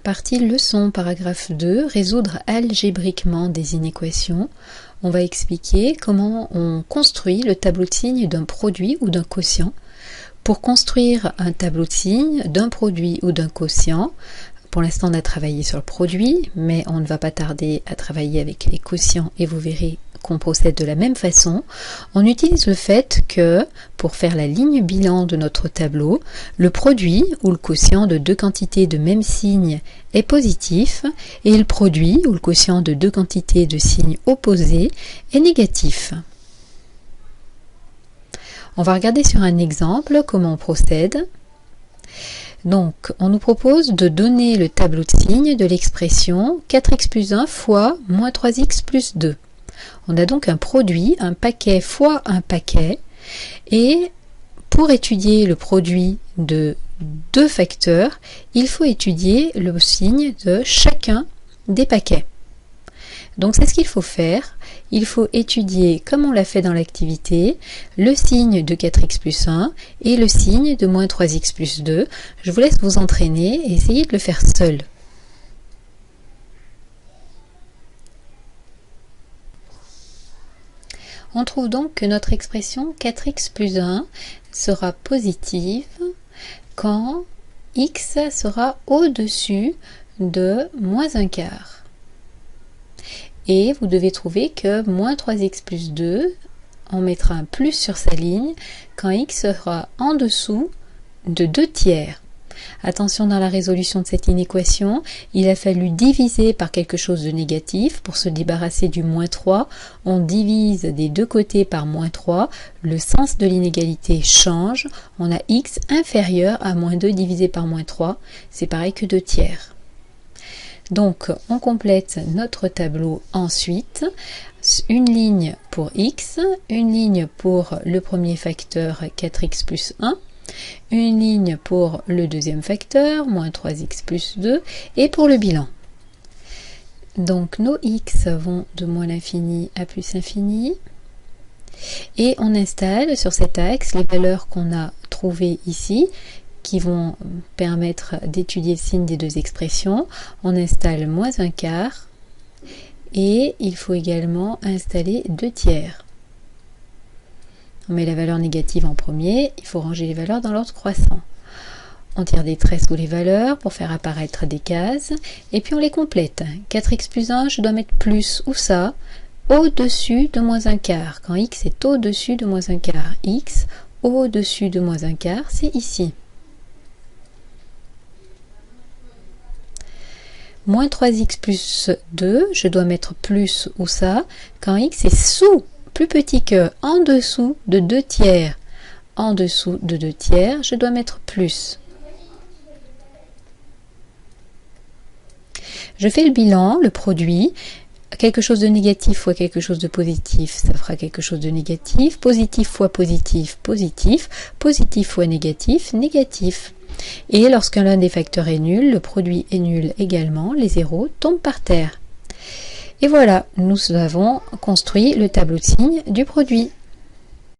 Partie leçon, paragraphe 2, résoudre algébriquement des inéquations. On va expliquer comment on construit le tableau de signes d'un produit ou d'un quotient. Pour construire un tableau de signes d'un produit ou d'un quotient, pour l'instant on a travaillé sur le produit, mais on ne va pas tarder à travailler avec les quotients et vous verrez qu'on procède de la même façon. On utilise le fait que, pour faire la ligne bilan de notre tableau, le produit ou le quotient de deux quantités de même signe est positif et le produit ou le quotient de deux quantités de signes opposés est négatif. On va regarder sur un exemple comment on procède. Donc, on nous propose de donner le tableau de signes de l'expression 4x plus 1 fois moins 3x plus 2. On a donc un produit, un paquet fois un paquet, et pour étudier le produit de deux facteurs, il faut étudier le signe de chacun des paquets. Donc c'est ce qu'il faut faire. Il faut étudier, comme on l'a fait dans l'activité, le signe de 4x plus 1 et le signe de moins 3x plus 2. Je vous laisse vous entraîner et essayer de le faire seul. On trouve donc que notre expression 4x plus 1 sera positive quand x sera au-dessus de moins 1 quart. Et vous devez trouver que moins 3x plus 2, on mettra un plus sur sa ligne quand x sera en dessous de 2 tiers. Attention, dans la résolution de cette inéquation, il a fallu diviser par quelque chose de négatif. Pour se débarrasser du moins 3, on divise des deux côtés par moins 3. Le sens de l'inégalité change. On a x inférieur à moins 2 divisé par moins 3. C'est pareil que 2 tiers. Donc, on complète notre tableau ensuite. Une ligne pour x, une ligne pour le premier facteur 4x plus 1, une ligne pour le deuxième facteur, moins 3x plus 2, et pour le bilan. Donc nos x vont de moins l'infini à plus l'infini, et on installe sur cet axe les valeurs qu'on a trouvées ici, qui vont permettre d'étudier le signe des deux expressions. On installe moins 1 quart, et il faut également installer 2 tiers. On met la valeur négative en premier, il faut ranger les valeurs dans l'ordre croissant. On tire des traits sous les valeurs pour faire apparaître des cases, et puis on les complète. 4x plus 1, je dois mettre plus, où ça? Au-dessus de moins 1 quart. Quand x est au-dessus de moins 1 quart, x au-dessus de moins 1 quart, c'est ici. Moins 3x plus 2, je dois mettre plus, où ça? Quand x est sous, plus petit que, en dessous de 2 tiers. En dessous de 2 tiers, je dois mettre plus. Je fais le bilan, le produit. Quelque chose de négatif fois quelque chose de positif, ça fera quelque chose de négatif. Positif fois positif, positif. Positif fois négatif, négatif. Et lorsque l'un des facteurs est nul, le produit est nul également, les zéros tombent par terre. Et voilà, nous avons construit le tableau de signes du produit.